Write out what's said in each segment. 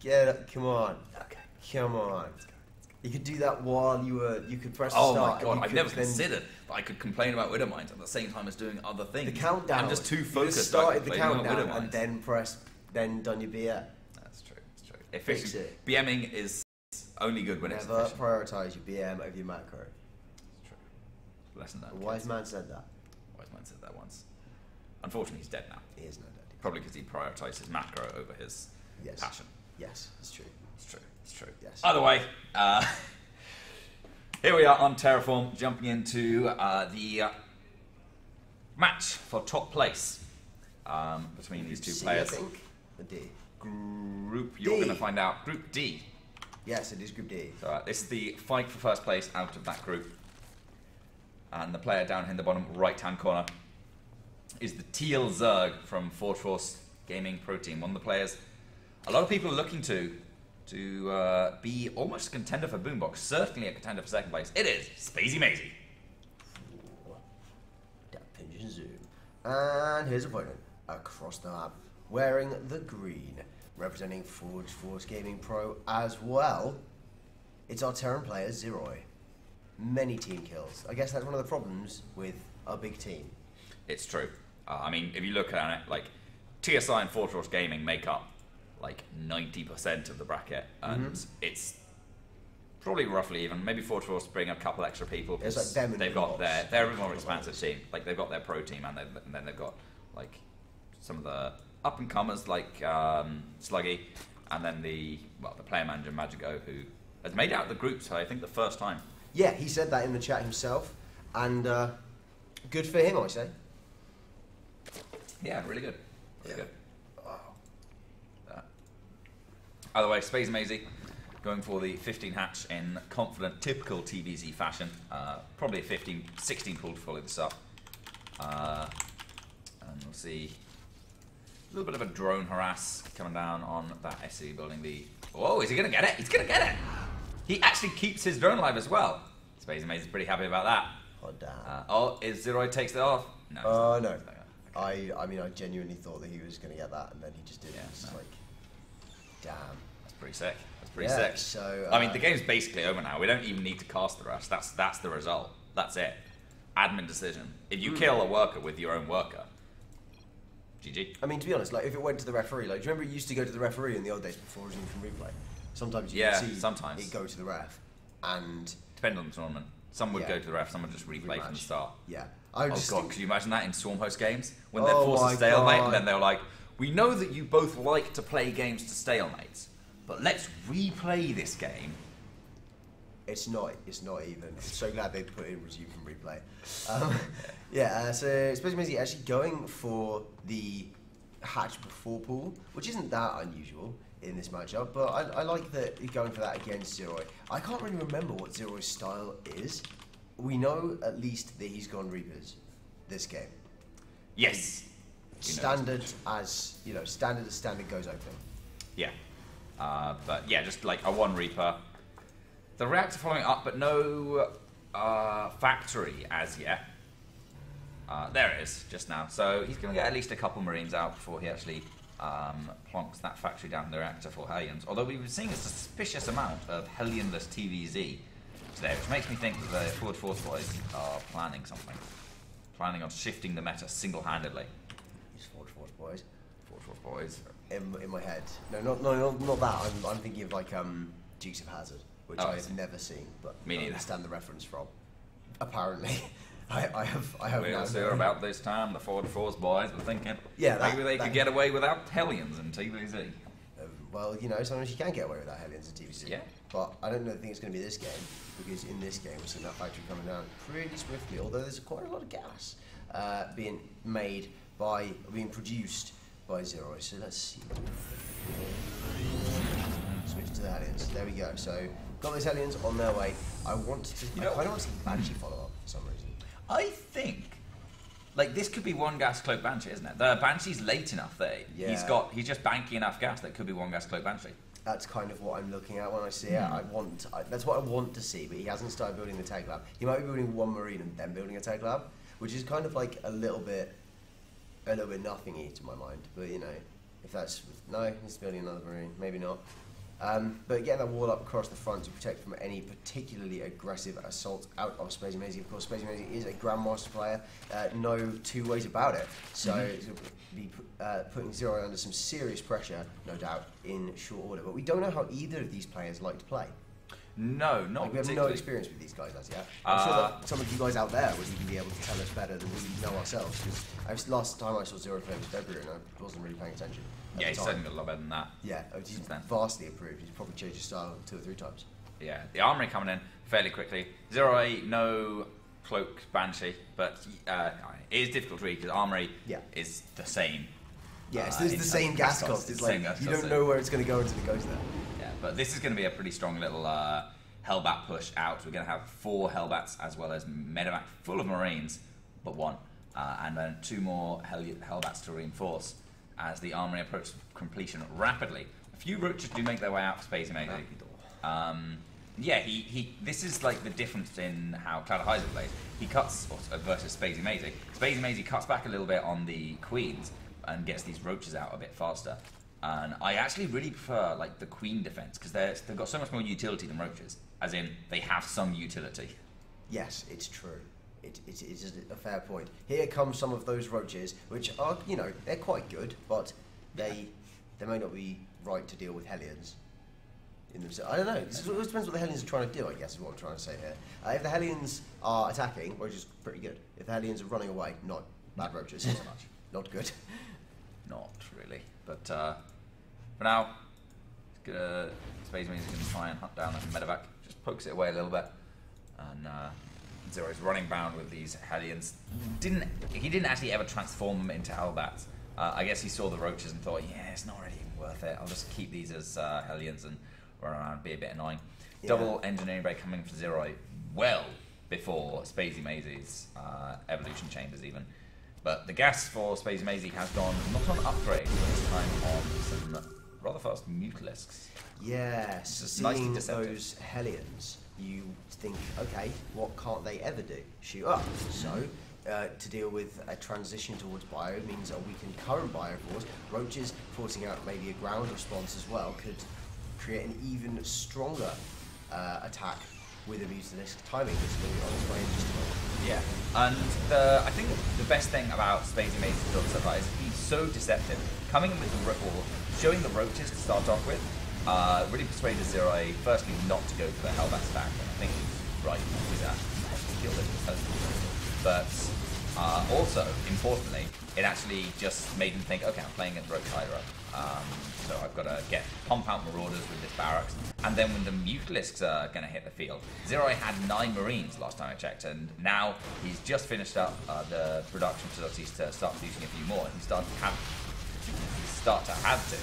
Get up, come on. Okay. Come on. Let's go. You could do that while you could press Oh start. my god, I've never considered that I could complain about Widow Mines at the same time as doing other things. The countdown. I'm just too focused. You started the complaining about countdown Widow and Mines. then done your BM. That's true. That's true. Fix Efficient. it. BMing is only good when it's Never efficient. prioritise your BM over your macro. That's true. Lesson A learned. wise man said that. Wise man said that once. Unfortunately, he's dead now. He is no dead. Probably because he prioritised his macro over his passion. Yes, it's true. It's true. It's true. Yes. Either way, here we are on Terraform, jumping into the match for top place between these two C, players. I think. Or D. Group, you're D. going to find out. Group D. Yes, it is Group D. So this is the fight for first place out of that group. And the player down here in the bottom right-hand corner is the Teal Zerg from Fortress Gaming Pro Team. One of the players a lot of people are looking to be almost a contender for Boombox. Certainly a contender for second place. It is Spazymazy. That pinch and zoom. And his opponent across the map, wearing the green, representing Forge Gaming Pro as well. It's our Terran player, Ziroy. Many team kills. I guess that's one of the problems with a big team. It's true. I mean, if you look at it, like, TSI and Fortress Gaming make up, like, 90% of the bracket, and it's probably roughly even. Maybe Fortress bring a couple extra people, It's because like them and they've got Boombox. they're a more expansive team. Like, they've got their pro team, and then they've got, like, some of the up-and-comers, like Sluggy, and then the player manager, Magigo, who has made out the group, so I think the first time. Yeah, he said that in the chat himself, and good for him, I say. Yeah, really good. Really Yeah. good. Either way, Spazymazy going for the 15 hatch in confident, typical TVZ fashion. Probably a 16 pool to follow this up. And we'll see a little bit of a drone harass coming down on that SE building. Oh, is he going to get it? He's going to get it! He actually keeps his drone alive as well. Spazymazy's pretty happy about that. Oh, damn. Is Ziroy takes it off? No. Oh, no. Okay. I mean, I genuinely thought that he was going to get that, and then he just didn't. Yeah, It's no. like, damn. That's pretty sick. That's pretty Yeah, sick. so, I mean, the game's basically over now. We don't even need to cast the rest. That's the result. That's it. Admin decision. If you kill a worker with your own worker, GG. I mean, to be honest, like if it went to the referee, like do you remember it used to go to the referee in the old days before it was even from replay? Sometimes you Yeah, could see sometimes. it go to the ref, and Depending on the tournament. Some would Yeah. go to the ref, some would just replay from the Rematch. start. yeah. Oh just god, think- could you imagine that in Stormhost games? When they're Oh forced my to stalemate God. and then they're like, we know that you both like to play games to stalemates, but let's replay this game. It's not even. I'm so glad they put in resume from replay. So Spazymazy actually going for the hatch before pool, which isn't that unusual in this matchup, but I like that he's going for that against Ziroy. I can't really remember what Ziroy's style is. We know at least that he's gone Reapers this game. Yes. Standard as standard goes open. Yeah. But yeah, just like a one Reaper. The reactor following up, but no factory as yet. There it is, just now. So he's going to get at least a couple Marines out before he actually plonks that factory down in the reactor for Hellions. Although we've been seeing a suspicious amount of Hellionless TVZ today, which makes me think that the Forward Force boys are planning something. Planning on shifting the meta single-handedly. These Forge boys. Forward Force boys. In my head. No, not that. I'm thinking of like Dukes of Hazzard, which Oh, I I've see. never seen, but Me I neither. understand the reference from. Apparently, I have We'll now see known. about this time. The Forward Force boys were thinking Yeah, maybe they could get away without Hellions and TVZ. Well, sometimes you can get away with that Hellions and TVC. Yeah. But I don't think it's going to be this game, because in this game we're seeing that factory coming down pretty swiftly, although there's quite a lot of gas being produced by Ziroy. So let's see. Switch to the Hellions. There we go. So got those Hellions on their way. I kind of want to see Banshee follow up for some reason. I think, like, this could be one gas cloak Banshee, isn't it? The Banshee's late enough that he's just banking enough gas that it could be one gas cloak Banshee. That's kind of what I'm looking at when I see it. That's what I want to see, but he hasn't started building the tag lab. He might be building one Marine and then building a tag lab, which is kind of like a little bit nothingy to my mind. But if that's no, he's building another Marine. Maybe not. But getting that wall up across the front to protect from any particularly aggressive assault out of Spazymazy. Of course, Spazymazy is a Grandmaster player, no two ways about it. So it's going to be putting Ziroy under some serious pressure, no doubt, in short order. But we don't know how either of these players like to play. No, not like, we have no particularly. experience with these guys as yet. I'm sure that some of you guys out there would even be able to tell us better than we know ourselves. Because last time I saw Ziroy play was February and I wasn't really paying attention. Yeah, he's certainly got a lot better than that. Yeah, he's vastly improved. He's probably changed his style 2 or 3 times. Yeah, the armory coming in fairly quickly. Ziroy, no cloak banshee, but it is difficult to read because armory is the same. Yeah, it's the same gas cost. It's like you don't know where it's going to go until it goes there. Yeah, but this is going to be a pretty strong little Hellbat push out. We're going to have 4 Hellbats as well as medevac full of Marines, but 1, and then 2 more Hellbats to reinforce as the armory approaches completion rapidly. A few roaches do make their way out for Spazymazy. Yeah, this is like the difference in how Cloudheiser plays. He cuts versus Spazymazy. Spazymazy cuts back a little bit on the queens and gets these roaches out a bit faster. And I actually really prefer like the queen defense because they've got so much more utility than roaches. As in, they have some utility. Yes, it's true. It's a fair point. Here comes some of those roaches, which are, you know, they're quite good, but they may not be right to deal with Hellions in themselves. I don't know. It depends what the Hellions are trying to do, I guess, is what I'm trying to say here. If the Hellions are attacking, roaches are pretty good. If the Hellions are running away, not bad roaches. Not so much. Not good. Not really. But for now, Spazymazy's going to try and hunt down that medevac. Just pokes it away a little bit. And Ziroy's running bound with these Hellions. He didn't actually ever transform them into Hellbats. I guess he saw the roaches and thought, yeah, it's not really worth it. I'll just keep these as Hellions and run around and be a bit annoying. Yeah. Double engineering break coming for Ziroy well before Spazymazy's evolution chambers even. But the gas for Spazymazy has gone not on upgrade, but this time on some rather fast Mutalisks. Yes, seeing those Hellions, you think, okay, what can't they ever do? Shoot up. So, to deal with a transition towards bio means a weakened current bio force. Roaches forcing out maybe a ground response as well could create an even stronger attack with a Mutalisk timing. It's really very interesting. Yeah, and I think the best thing about Spazymazy's build so far is he's so deceptive. Coming in with the or showing the roaches to start off with, really persuaded Ziroy firstly not to go for the Hellbat stack, and I think he's right with that. But also, importantly, it actually just made him think, okay, I'm playing against Roach Hydra, so I've got to pump out Marauders with this barracks, and then when the Mutalisks are going to hit the field, Ziroy had 9 Marines last time I checked, and now he's just finished up the production facilities to start producing a few more, and he start to have to,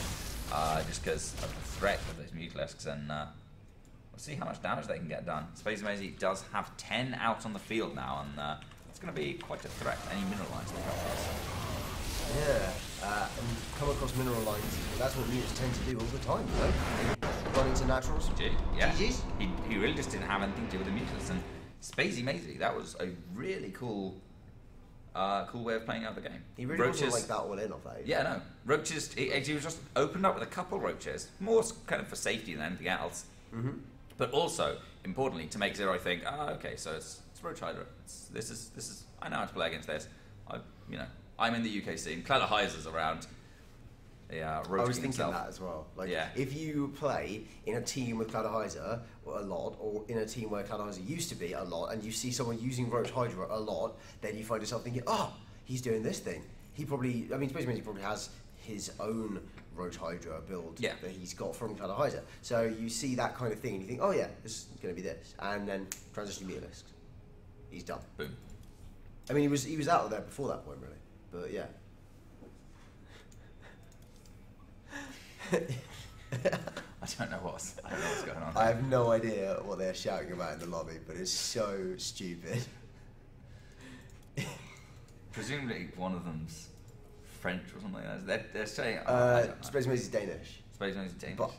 just because of the threat of those Mutalisks, and we'll see how much damage they can get done. Spazymazy does have 10 out on the field now, and it's going to be quite a threat to any mineral lines they come across. Yeah, and come across mineral lines, that's what mutants tend to do all the time, you know? Run into naturals. Yeah, he really just didn't have anything to do with the mutants, and Spazymazy, that was a really cool way of playing out the game. He really wasn't like that all in off that. Yeah, no. Roaches, he was just opened up with a couple roaches, more kind of for safety than anything else. But also, importantly, to make Ziroy think, okay, so it's Roach Hydra. This is. I know how to play against this. I'm in the UK scene. Cloudheiser's around. Yeah, I was thinking that as well. Like, if you play in a team with Cloudheiser a lot, or in a team where Cloudheiser used to be a lot, and you see someone using Roach Hydra a lot, then you find yourself thinking, oh, he's doing this thing. He probably, I mean, Spazymazy probably has his own Roach Hydra build that he's got from Cloudheiser. So you see that kind of thing, and you think, oh yeah, this is going to be this, and then transition to Mutalisks. He's done. Boom. I mean, he was out of there before that point, really. But yeah. I don't know what's going on. I have no idea what they're shouting about in the lobby, but it's so stupid. Presumably one of them's French or something like that. They're saying... Spazymazy's Danish. Spazymazy's Danish. But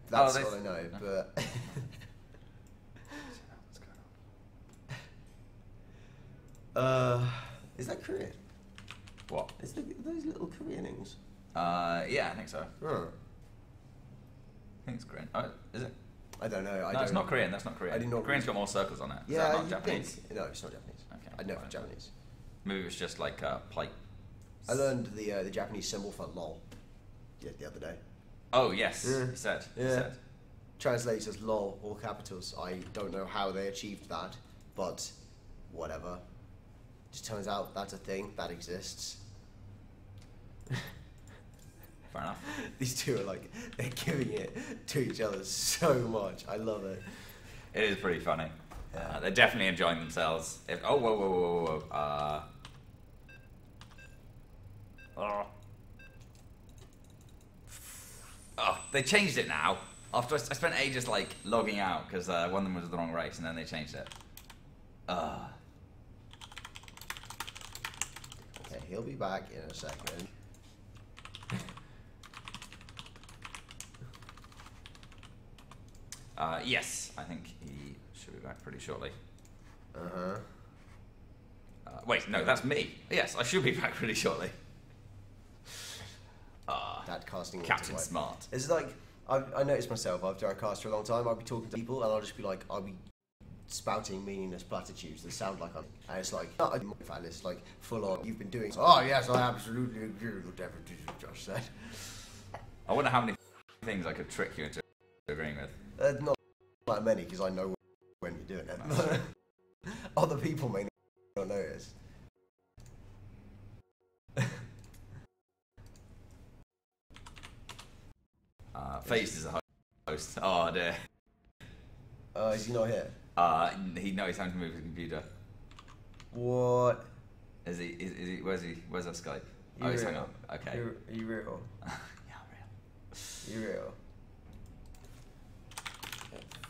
that's all I know. No. But what's going on? Is that Korean? What? Are those little Koreanings? Yeah, I think so. Oh. think it's Korean. Oh, is it? I don't know. No, it's not Korean. That's not Korean. I did not Korean's got more circles on it. Is yeah, that not Japanese? Think. No, it's not Japanese. Okay. I know it's Japanese. Maybe it was just like a plate. I learned the Japanese symbol for lol the other day. Oh yes, Yeah. he said. Yeah. He said. Translates as lol, all capitals. I don't know how they achieved that, but whatever. Just turns out that's a thing that exists. Fair enough. These two are like, they're giving it to each other so much. I love it. It is pretty funny. Yeah. They're definitely enjoying themselves. Oh, whoa. Oh, they changed it now. After I spent ages like logging out because one of them was the wrong race, and then they changed it. Okay, he'll be back in a second. Yes, I think he should be back pretty shortly. Wait, no, that's me. Yes, I should be back pretty shortly. That casting Captain Smart. It's like, I noticed myself after I cast for a long time, I'll be talking to people and I'll just be like, I'll be spouting meaningless platitudes that sound like I'm, and it's like, oh, I'm a fan, it's like full on, you've been doing, oh yes, I absolutely agree with whatever Josh said. I wonder how many things I could trick you into agreeing with. Not that many, because I know when you're doing it. Other people may not notice. Phased is a host. Oh dear. Is he not here? He knows he's having to move his computer. What? Is he? Where's he? Where's our Skype? You Oh, he's real? hung up. Okay. Are you real? Yeah, real. You real?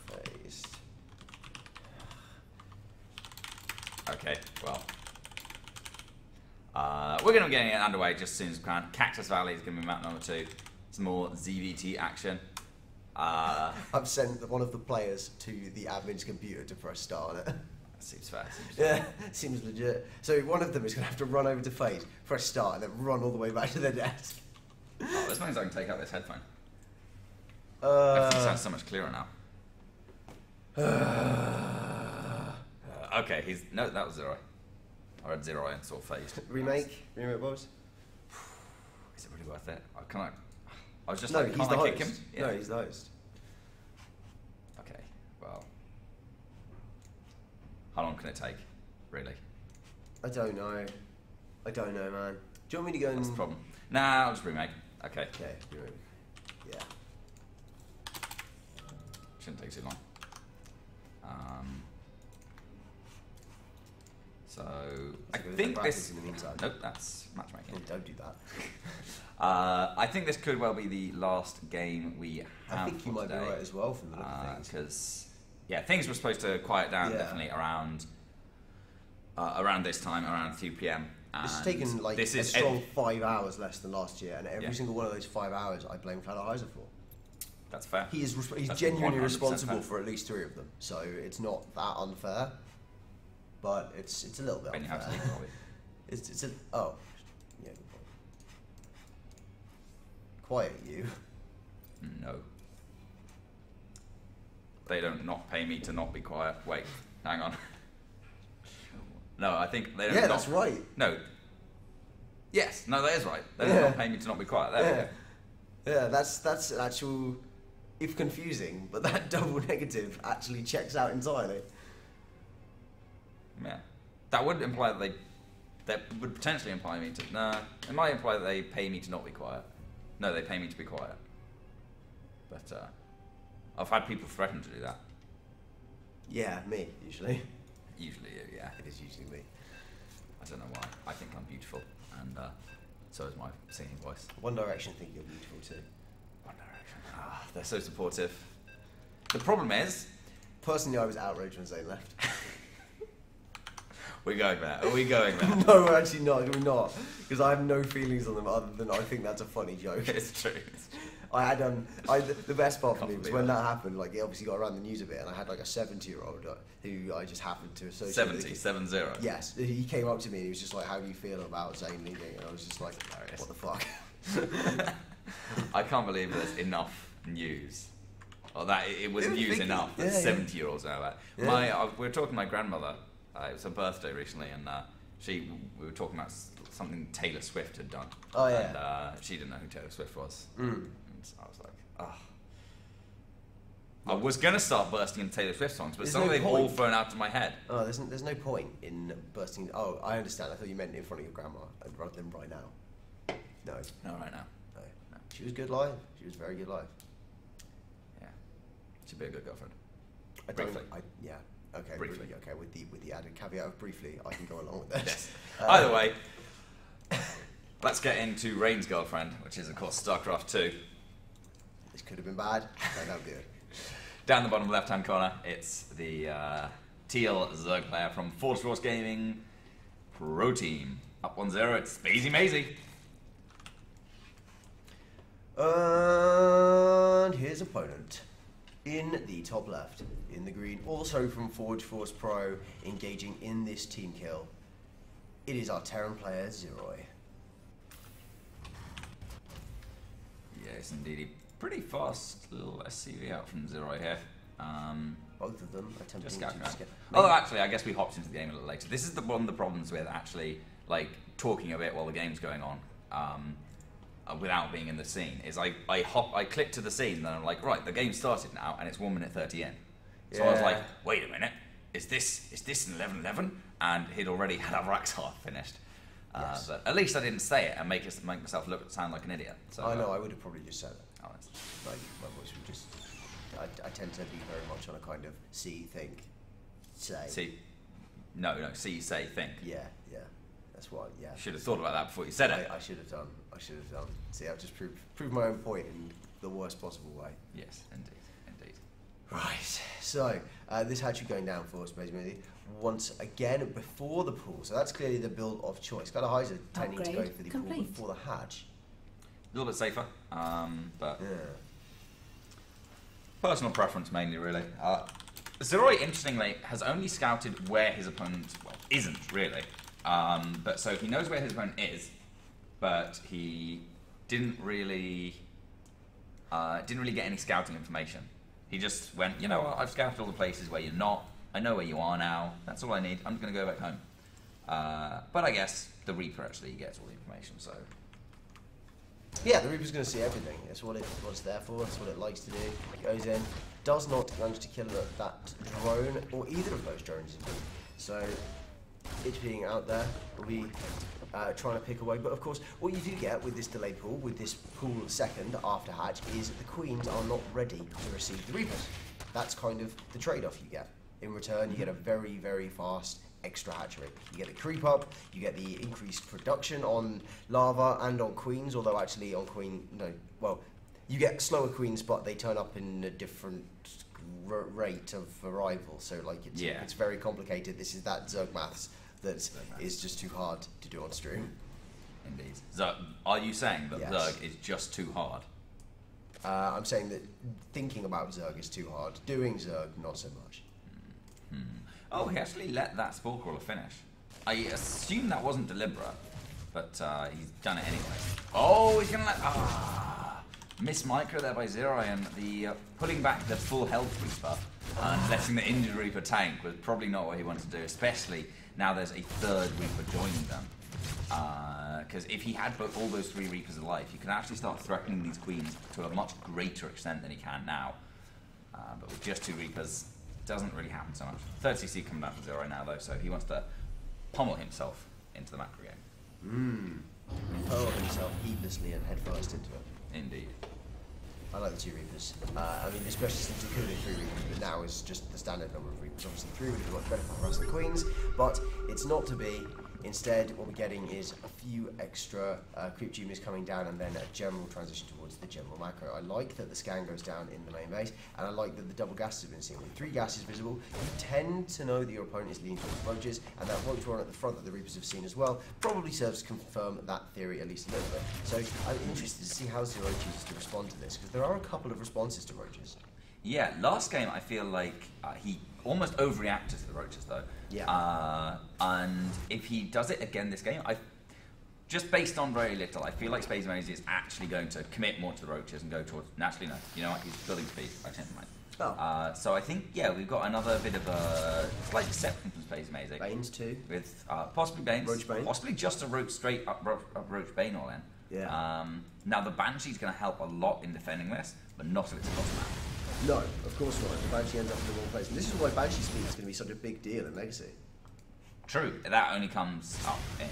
Phased. Okay, well. We're going to be getting it underway just as soon as we can. Cactus Valley is going to be map number 2. Some more ZVT action. I've sent one of the players to the admin's computer to press start on it. That seems fair. Yeah, seems legit. So one of them is going to have to run over to Phase, press start, and then run all the way back to their desk. Oh, this means I can take out this headphone. Everything sounds so much clearer now. Okay, no, that was Ziroy. I read Ziroy and saw Phased. Remake Bobs? Is it really worth it? I was just No, like, he's can't the I host. kick him? Yeah. No, he's the host. Okay, well. How long can it take, really? I don't know, man. Do you want me to go and... That's the problem. Nah, I'll just remake. Okay. Okay, remake. Yeah. Shouldn't take too long. So I think this. In the meantime. Nope, that's matchmaking. Oh, don't do that. I think this could well be the last game we have. I think you might today, be right as well from the look of things. because yeah, things were supposed to quiet down definitely around this time, around 2 p.m. It's taken like this a strong 5 hours less than last year, and every Yeah. single one of those 5 hours I blame Heiser for. That's fair. He's That's genuinely 100% responsible fair. for at least 3 of them, so it's not that unfair. But it's a little bit Ben, you have unfair. to leave, probably. It's a oh yeah. Good point. Quiet you. No. They don't not pay me to not be quiet. Wait, hang on. No, I think they don't. Yeah, that's right. No. Yes, no, that is right. They Yeah. don't not pay me to not be quiet. There we go. Yeah, that's an actual, if confusing, but that double negative actually checks out entirely. Yeah. That would imply that would potentially imply me to. Nah, it might imply that they pay me to not be quiet. No, they pay me to be quiet. But I've had people threaten to do that. Yeah, me usually. Usually, yeah. It is usually me. I don't know why. I think I'm beautiful, and so is my singing voice. One Direction think you're beautiful too. One Direction. Ah, they're so supportive. The problem is, Personally, I was outraged when Zayn left. we're going there. Are we going there? No, we're actually not. We're not, because I have no feelings on them other than I think that's a funny joke. It's true. I had the best part for me was Can't when believe that happened. Like, it obviously got around the news a bit, and I had like a 70-year-old who I just happened to associate. with 70. Yes, he came up to me and he was just like, "How do you feel about Zayn leaving?" And I was just like, Hilarious. "What the fuck?" I can't believe there's enough news Well, that it was news enough that 70-year-olds know that. Yeah. We were talking to my grandmother. It was her birthday recently, and we were talking about something Taylor Swift had done. Oh yeah. And she didn't know who Taylor Swift was. And so I was like, oh. I was gonna start bursting into Taylor Swift songs, but some of them all thrown out of my head. Oh, there's no point in bursting. Oh, I understand. I thought you meant in front of your grandma rather than right now. No. No, right now. No. She was good live. She was very good live. Yeah. She'd be a good girlfriend. Briefly. Yeah. Okay. Briefly. Okay. With the added caveat of briefly, I can go along with that. Yes. Either way, let's get into Rain's girlfriend, which is of course StarCraft 2. This could have been bad. No, good. Down the bottom left-hand corner, it's the teal Zerg player from Forge Force Gaming Pro Team. Up 1-0, it's Spazymazy. And his opponent in the top left, in the green, also from Forge Force Pro, engaging in this team kill. It is our Terran player, Ziroy. Yes, indeed. Pretty fast little SCV out from Ziroy here. Both of them attempting just to get... Although actually, I guess we hopped into the game a little later. This is one of the problems with actually like talking a bit while the game's going on, without being in the scene. Is I click to the scene, and then I'm like, right, the game started now, and it's 1 minute 30 in. So I was like, wait a minute, is this an 11-11? And he'd already had a Raxar finished. Yes. But at least I didn't say it and make myself sound like an idiot. So, I know, I would have probably just said it. Oh, like, my voice would just... I tend to be very much on a kind of see, think, say. See? No, see, say, think. Yeah. That's what, You should have thought about that before you said it. I should have done. See, I've just proved my own point in the worst possible way. Yes, indeed. Right, so this hatchery going down for Spazymazy once again before the pool. So that's clearly the build of choice. Gallagher tending to go for the pool before the hatch. A little bit safer, but yeah. Personal preference mainly, really. Ziroy, interestingly, has only scouted where his opponent isn't really. But so he knows where his opponent is, but he didn't really get any scouting information. He just went, you know what, I've scouted all the places where you're not. I know where you are now. That's all I need. I'm going to go back home. But I guess the Reaper actually gets all the information, so... Yeah, the Reaper's going to see everything. That's what it's there for. That's what it likes to do. It goes in, does not manage to kill that drone, or either of those drones indeed. So, it being out there will be trying to pick away. But of course, what you do get with this delay pool, with this pool second after hatch, is the queens are not ready to receive the Reapers. That's kind of the trade-off you get. In return, you get a very, very fast extra hatchery. You get the creep up, you get the increased production on lava and on queens, although actually on queen, you get slower queens, but they turn up in a different rate of arrival. So like it's very complicated. This is that Zerg maths that is just too hard to do on stream. Indeed. Zerg, are you saying that Zerg is just too hard? I'm saying that thinking about Zerg is too hard. Doing Zerg, not so much. Oh, he actually let that Spore Crawler finish. I assume that wasn't deliberate, but he's done it anyway. Oh, he's gonna let... Miss micro there by Ziroy, and the pulling back the full health Reaper and letting the injured Reaper tank was probably not what he wanted to do, especially now there's a third Reaper joining them. Because if he had all those 3 Reapers alive, he could actually start threatening these queens to a much greater extent than he can now. But with just 2 Reapers, doesn't really happen so much. 3rd CC coming down for Ziroy now though, so he wants to pummel himself into the macro game. Pummel himself heedlessly and head first into it. Indeed. I like the 2 Reapers. I mean, especially since it could have been 3 Reapers, but now it's just the standard number of Reapers. Obviously 3 would be much better for us than Queens, but it's not to be. Instead, what we're getting is a few extra creep juniors coming down and then a general transition towards the general macro. I like that the scan goes down in the main base, and I like that the double gases have been seen. With 3 gases visible, you tend to know that your opponent is leaning towards roaches, and that roach one at the front that the Reapers have seen as well probably serves to confirm that theory at least a little bit. So I'm interested to see how Ziroy chooses to respond to this, because there are a couple of responses to roaches. Yeah, last game I feel like he almost overreacted to the roaches though. Yeah. And if he does it again this game, just based on very little, I feel like Spazymazy is actually going to commit more to the roaches and go towards. Naturally, no. You know what? He's building speed. I changed my mind. Oh. So I think, yeah, we've got another bit of a slight deception from Spazymazy. Banes too. With possibly Banes. Roach Bane. Possibly just a roach straight up Roach Bane all in. Yeah. Now the Banshee's going to help a lot in defending this, but not if it's a boss map. No, of course not. The Banshee ends up in the wrong place. And this is why Banshee speed is going to be such a big deal in Legacy. True. That only comes up in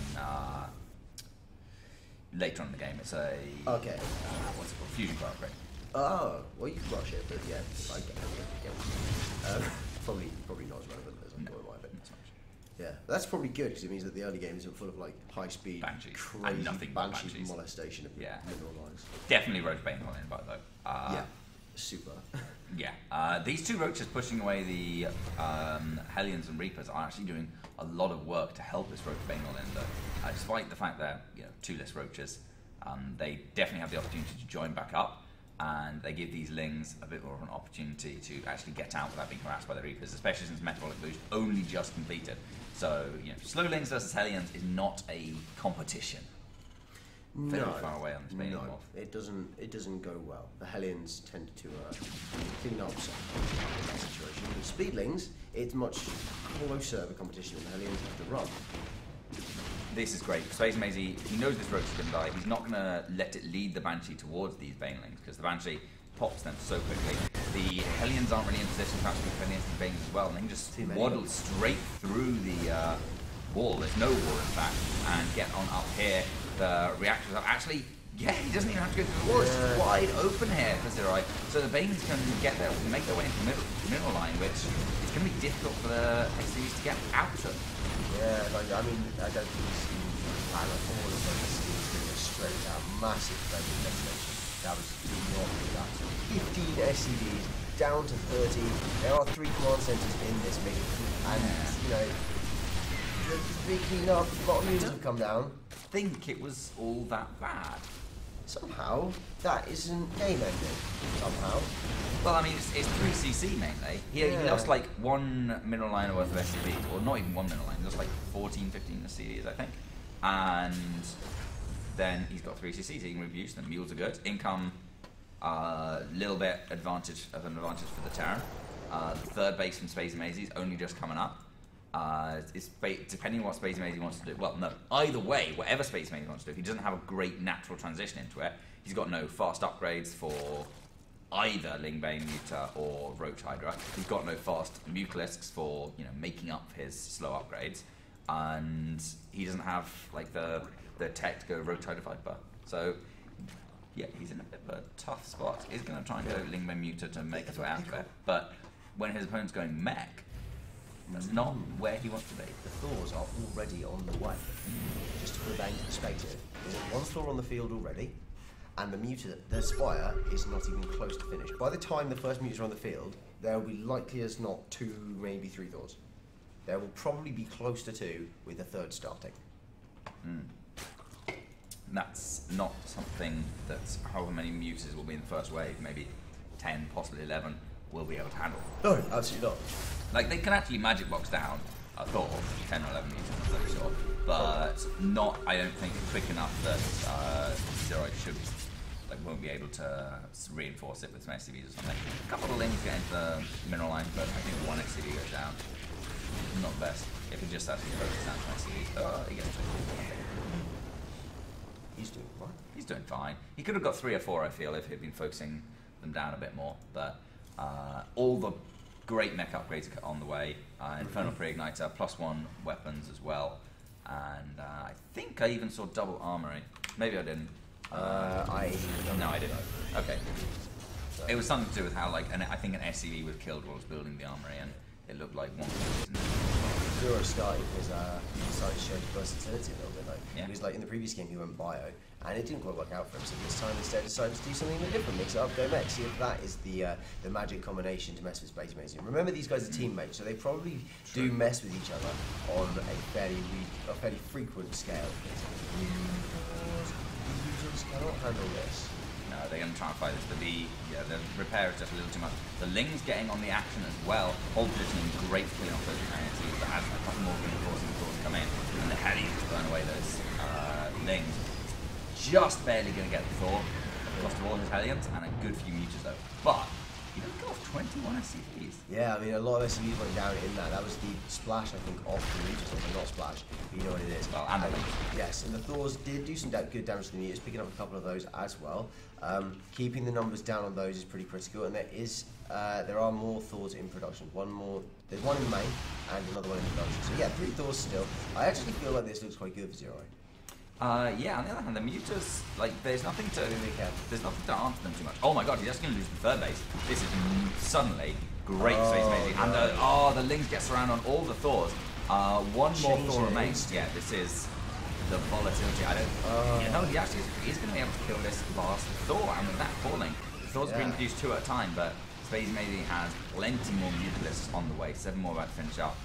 later on in the game. It's a what's it called? Fusion bar upgrade. Oh, well you can rush it, but yeah, I get it. Probably not as relevant as I thought it might be. Yeah, that's probably good because it means that the early game isn't full of like high speed, Banshees. crazy And nothing but Banshee Banshees. molestation of mineral lines. Definitely Roach Bane all in, by though. Yeah, super. Yeah, these two roaches pushing away the Hellions and Reapers are actually doing a lot of work to help this Roach Bane all in, though. Despite the fact that, you know, two less roaches, they definitely have the opportunity to join back up, and they give these Lings a bit more of an opportunity to actually get out without being harassed by the Reapers, especially since Metabolic Boost only just completed. So, you know, slow Lings versus Hellions is not a competition. Very far away on this Bane morph. It doesn't go well. The Hellions tend to clean up some in that situation. With Speedlings, it's much closer of a competition, and the Hellions have to run. This is great. Spazymazy, he knows this roach is going to die. He's not going to let it lead the Banshee towards these Banelings, because the Banshee pops them so quickly. The Hellions aren't really in position to actually defend against the Banes as well, and they can just waddle straight through the wall. There's no wall, in fact, and get on up here. The reactors are actually, yeah, he doesn't even have to go through the wall. It's just wide open here for Ziroy. So the Banes can get there, make their way into the middle line, which is going to be difficult for the SCVs to get out of. Yeah, like, I mean, I don't think he's seen all of those SCVs going straight down. Massive destination. That was not good. 15 SCVs down to 30. There are 3 command centers in this meeting, and you know, big clean up. A lot of units have come down. Think it was all that bad. Somehow, that isn't game ending. Somehow. Well, I mean, it's 3cc mainly. He lost like 1 mineral line worth of SCVs, or not even 1 mineral line, he lost like 14, 15 SCVs, I think. And then he's got 3ccs, he can reduce them. Mules are good. Income, little bit advantage for the Terran. The third base from Spazymazy is only just coming up. It's depending on what Spazymazy wants to do. Well, no, either way, whatever Spazymazy wants to do, he doesn't have a great natural transition into it. He's got no fast upgrades for either Lingbane Muta or Roach Hydra. He's got no fast Mutalisks for, you know, making up his slow upgrades, and he doesn't have like the tech to go Roach Hydra Viper. So yeah, he's in a bit of a tough spot. He's going to try and go Lingbane Muta to make his way out of it, but when his opponent's going mech, that's not where he wants to be. The Thors are already on the way. Just to put that into perspective, there's 1 Thor on the field already, and the Spire is not even close to finished. By the time the first Mutas are on the field, there will be likely as not 2, maybe 3 Thors. There will probably be close to 2 with a 3rd starting. That's not something that however many Mutas will be in the first wave, maybe 10, possibly 11, will be able to handle. No, absolutely not. Like, they can actually magic box down a Thor, 10 or 11 meters, I'm pretty sure, but not, I don't think, quick enough that Ziroy won't be able to reinforce it with some SCVs or something. A couple of Lings get into the mineral line, but I think 1 SCV goes down. Not best. If it just actually focuses down to SCVs, he gets to He's doing fine. He's doing fine. He could have got 3 or 4, I feel, if he'd been focusing them down a bit more, but all the great mech upgrades are on the way. Infernal Pre-Igniter, +1 weapons as well. And I think I even saw double armory. Maybe I didn't. No, I didn't. Okay. So. It was something to do with how, like, I think an SCV was killed while it was building the armory, and it looked like one person. Zero started started showing versatility a little bit. He was like in the previous game he went bio, and it didn't quite work out for him. So this time instead decided to do something a bit different, mix it up, go mech. See if that is the magic combination to mess with Spazymazy. Remember, these guys are teammates, so they probably do mess with each other on a fairly frequent scale. Users cannot handle this. No, they're going to try and fight this. The repair is just a little too much. The Ling's getting on the action as well. Hold positioning great to clean off those penalties, but as a couple more reinforcing thoughts come in, and the Hellions burn away those Ling just barely going to get the Thor. Cost of all his Hellions and a good few Mutas though. But he did go off 21 SCPs. Yeah, I mean, a lot of SCPs went down in that. That was the splash, I think, off the Mutas, or not splash, but you know what it is. Well, and the Link. Yes, and the Thors did do some good damage to the Mutas, picking up a couple of those as well. Keeping the numbers down on those is pretty critical, and there are more Thors in production. There's one in the main, and another one in production. So yeah, 3 Thors still. I actually feel like this looks quite good for Ziroy. Yeah, on the other hand, the Mutas, like, there's nothing to answer them too much. Oh my god, he's just going to lose the third base. This is suddenly great Spazymazy. And the Link gets around on all the Thors. One more Thor remains. Yeah, this is the volatility. He's going to be able to kill this last Thor. And with that falling, the Thors are being produced 2 at a time, but Spazymazy has plenty more Mutalisks on the way. 7 more about to finish up.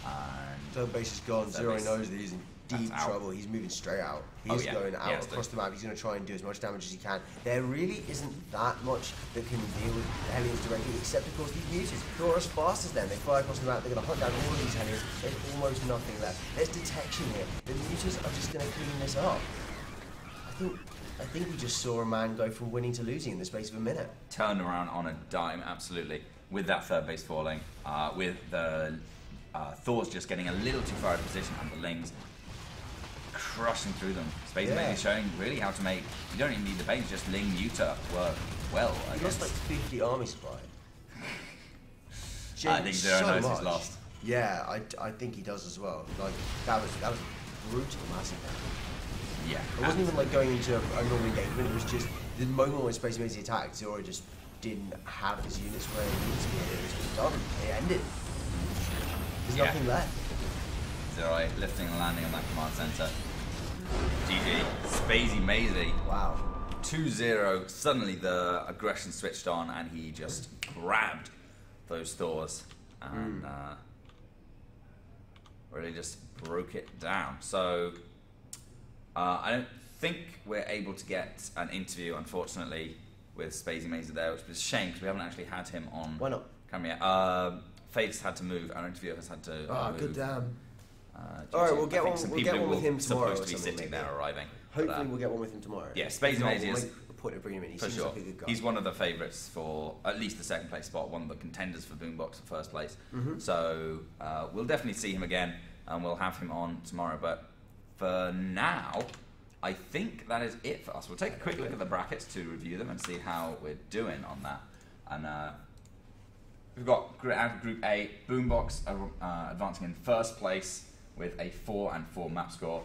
And third base is gone. Ziroy knows that he's in deep trouble. He's moving straight out. He's going out across the map. He's going to try and do as much damage as he can. There really isn't that much that can deal with Hellions directly, except of course these Mutas, who are as fast as them. They fly across the map. They're going to hunt down all of these Hellions. There's almost nothing left. There's detection here. The Mutas are just going to clean this up. I think we just saw a man go from winning to losing in the space of a minute. Turn around on a dime, absolutely. With that third base falling, with the Thor's just getting a little too far out of position, and the Lings crushing through them. Spazymazy showing really how to make, you don't even need the base, just Ling Muta work well. He lost like 50 army supply. I think Ziroy knows he's lost. Yeah, I think he does as well. Like, that was brutal, massive damage. Yeah. It wasn't even like going into a normal engagement, it was just the moment when Spazymazy attacked, Ziroy just didn't have his units where he needed to be. It was just done. It ended. There's nothing left. Ziroy lifting and landing on that command center. GG. Spazymazy. Wow. 2-0. Suddenly the aggression switched on and he just grabbed those Thors and really just broke it down. So I don't think we're able to get an interview, unfortunately, with Spazymazy there, which is a shame because we haven't actually had him on. Why not? Camera yet. Faith's had to move. Our interviewer has had to move. Good damn. Alright, we'll get one with him tomorrow. Supposed to be sitting there arriving. Hopefully we'll get one with him tomorrow. Yeah, Spazymazy is the point of bringing him in. He for seems sure. like a good guy. He's one of the favourites for at least the second place spot, one of the contenders for Boombox for first place. So we'll definitely see him again, and we'll have him on tomorrow. But for now, I think that is it for us. We'll take a quick look at the brackets to review them and see how we're doing on that. And we've got out of Group A, Boombox advancing in first place with a 4-4 map score.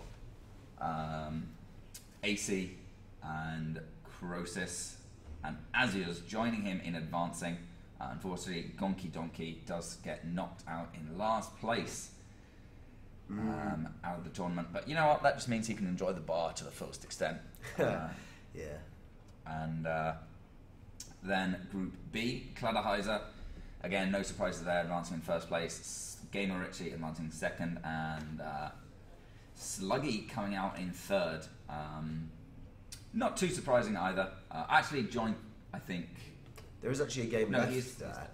AC and Crosis and Azures joining him in advancing. Unfortunately, Gonky Donkey does get knocked out in last place out of the tournament. But you know what? That just means he can enjoy the bar to the fullest extent. Yeah. And then Group B, Kladderheiser. Again, no surprises there, advancing in first place. Gamer Ritchie advancing second, and Sluggy coming out in third. Not too surprising either. Actually joined, I think. There is actually a game left there.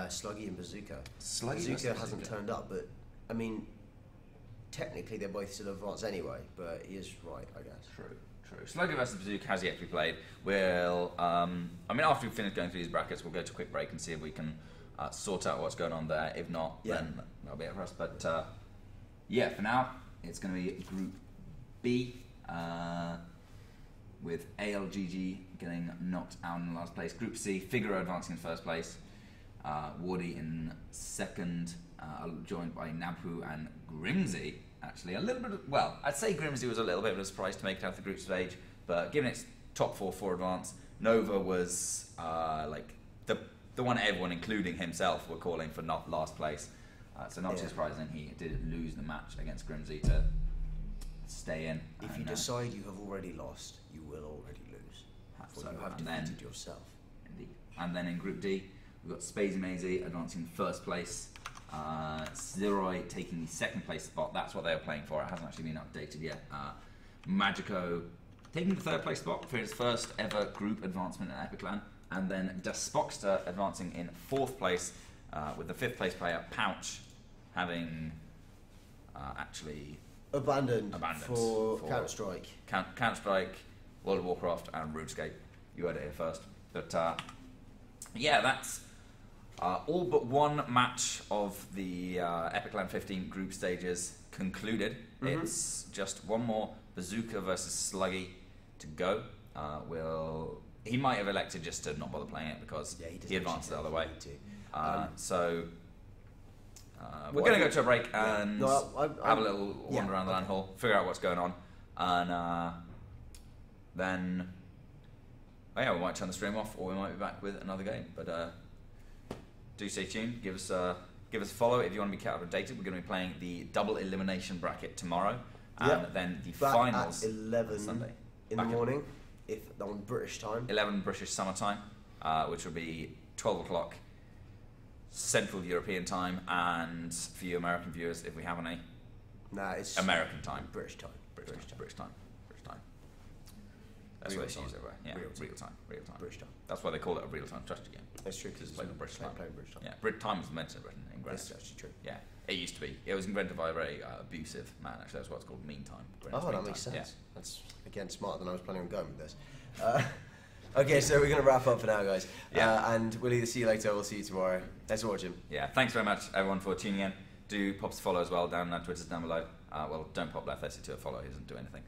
Sluggy and Bazooka. Bazooka hasn't turned up, but I mean, technically they're both still advanced anyway. But he is right, I guess. True. Sluggy versus Bazooka has yet to be played. We'll, I mean, after we finish going through these brackets, we'll go to a quick break and see if we can sort out what's going on there. If not, then that'll be it for us. But yeah, for now, it's going to be Group B with ALGG getting knocked out in last place. Group C, Figaro advancing in first place. Wardy in second, joined by Nabhu and Grimsy. Actually, a little bit of, well, I'd say Grimsy was a little bit of a surprise to make it out of the group stage, but given its top 4 for advance, Nova was like the one everyone, including himself, were calling for not last place. So not too surprising, he did lose the match against Grimsy to stay in. If you decide you have already lost, you will already lose. So you have defeated yourself. Indeed. And then in Group D, we've got Spazymazy advancing first place. Ziroy taking the second place spot. That's what they were playing for. It hasn't actually been updated yet. Magico taking the third place spot for his first ever group advancement at Epicland. And then Despoxter advancing in fourth place with the fifth place player Pouch having actually Abandoned for Counter-Strike. Counter-Strike, World of Warcraft, and RuneScape. You heard it here first. But yeah, that's all but one match of the epic.FIFTEEN group stages concluded. It's just one more Bazooka versus Sluggy to go. He might have elected just to not bother playing it because he advanced the other way. So we're going to go to a break and have a little wander around the land hall, figure out what's going on, and then we might turn the stream off, or we might be back with another game. But do stay tuned. Give us a follow if you want to be kept updated. We're going to be playing the double elimination bracket tomorrow, and then the finals at 11 Sunday in the morning, if on British time. 11 British summer time, which will be 12 o'clock Central European time, and for you American viewers, if we have any, it's American time. British time. British time. That's what they use everywhere. Yeah, real time. British time. That's why they call it a real-time strategy game. That's true, because it's played on British time. British time. Yeah, Brit time was invented in Britain, in Greenwich. That's actually true. Yeah, it used to be. It was invented by a very abusive man, actually. That's why it's called mean time. That makes sense. Yeah. That's, again, smarter than I was planning on going with this. Okay, so we're going to wrap up for now, guys. And we'll either see you later or we'll see you tomorrow. Thanks for watching. Yeah, thanks very much, everyone, for tuning in. Do pop us a follow as well. Down Twitter's down below. Well, don't pop Left32 a follow. He doesn't do anything.